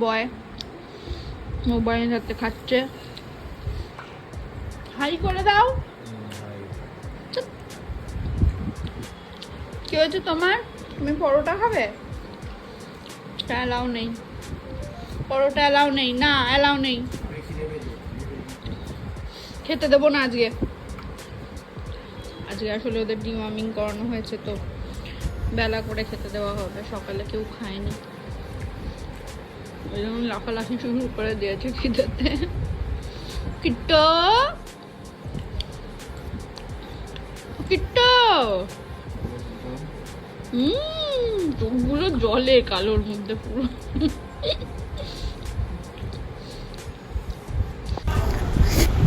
বয় মোবাইলের হাতে খাচ্ছে। হাই করে দাও। কি হয়েছে তোমার? তুমি পরোটা খাবে? অ্যালাউ নেই, পরোটা অ্যালাউ নেই, না অ্যালাউ নেই, খেতে দেবো না আজকে। আজকে আসলে ওদের ডিওয়ার্মিং করানো হয়েছে, তো বেলা করে খেতে দেওয়া হবে, সকালে কেউ খায়নি, ওই জন্য লাফালাফি শুরু করে দিয়েছে খিদেতে। কিট্টো কিট্টো, চোখগুলো জলে কালোর মধ্যে পুরো।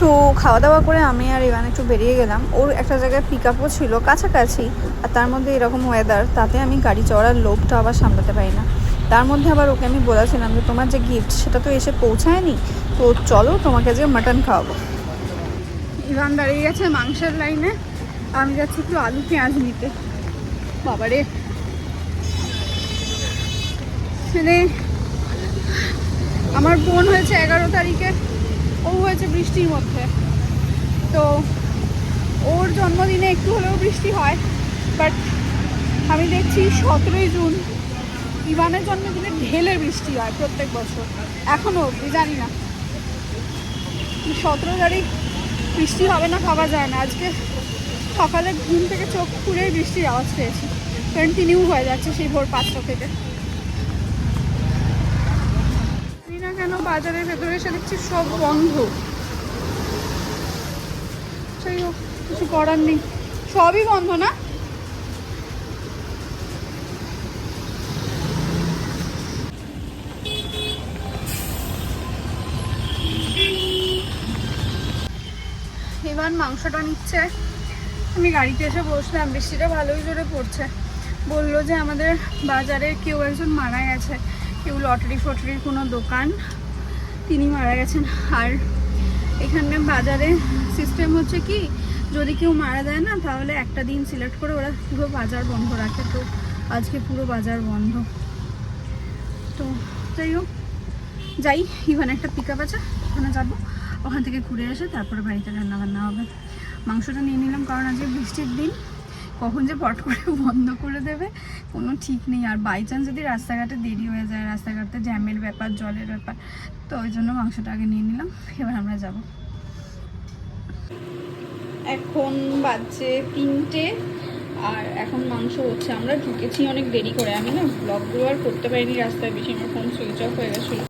তো খাওয়া দাওয়া করে আমি আর ইভান একটু বেরিয়ে গেলাম। ওর একটা জায়গায় পিক আপও ছিল কাছাকাছি, আর তার মধ্যে এরকম ওয়েদার, তাতে আমি গাড়ি চড়ার লোভটা আবার সামলাতে পারি না। তার মধ্যে আবার ওকে আমি বলেছিলাম যে তোমার যে গিফট সেটা তো এসে পৌঁছায়নি, তো চলো তোমাকে যে মাটন খাওয়াবো। ইভান দাঁড়িয়ে গেছে মাংসের লাইনে, আমি যাচ্ছি একটু আলু পেঁয়াজ নিতে। বাবারে, মানে আমার বোন হয়েছে 11 তারিখে, ও হয়েছে বৃষ্টির মধ্যে। তো ওর জন্মদিনে একটু হলেও বৃষ্টি হয়, বাট আমি দেখছি 17ই জুন ইভানের জন্মদিনে ঢেলে বৃষ্টি হয় প্রত্যেক বছর, এখনও অবধি জানি না। 17 তারিখ বৃষ্টি হবে না ভাবা যায় না। আজকে সকালে ঘুম থেকে চোখ খুঁড়েই বৃষ্টির আওয়াজ পেয়েছি, কন্টিনিউ হয়ে যাচ্ছে সেই ভোর 5টা থেকে। জানি না কেন বাজারের ভেতরে এসে দেখছি সব বন্ধ। সেই হোক, কিছু করার নেই, সবই বন্ধ না। এবার মাংসটা নিচ্ছে, আমি গাড়িতে এসে বসলাম, বৃষ্টিটা ভালোই জোরে পড়ছে। বললো যে আমাদের বাজারে কেউ একজন মারা গেছে, কেউ লটারি ফটারির কোনো দোকান, তিনি মারা গেছেন। আর এখানে বাজারে সিস্টেম হচ্ছে কি, যদি কেউ মারা যায় না তাহলে একটা দিন সিলেক্ট করে ওরা পুরো বাজার বন্ধ রাখে। তো আজকে পুরো বাজার বন্ধ। তো যাই হোক, যাই, ইভান একটা পিক আপ আছে, ওখানে যাবো, ওখান থেকে ঘুরে এসে তারপরে বাড়িতে রান্নাবান্না হবে। মাংসটা নিয়ে নিলাম, কারণ আজকে বৃষ্টির দিন, কখন যে পট করে বন্ধ করে দেবে কোনো ঠিক নেই। আর বাই চান্স যদি রাস্তাঘাটে দেরি হয়ে যায়, রাস্তাঘাটে জ্যামের ব্যাপার, জলের ব্যাপার, তো ওই জন্য মাংসটা আগে নিয়ে নিলাম। এবার আমরা যাব। এখন বাজছে 3টে, আর এখন মাংস হচ্ছে। আমরা ঢুকেছি অনেক দেরি করে, আমি না ব্লগগুলো আর করতে পারিনি রাস্তায় বেশি, আমার ফোন সুইচ অফ হয়ে গেছিলো।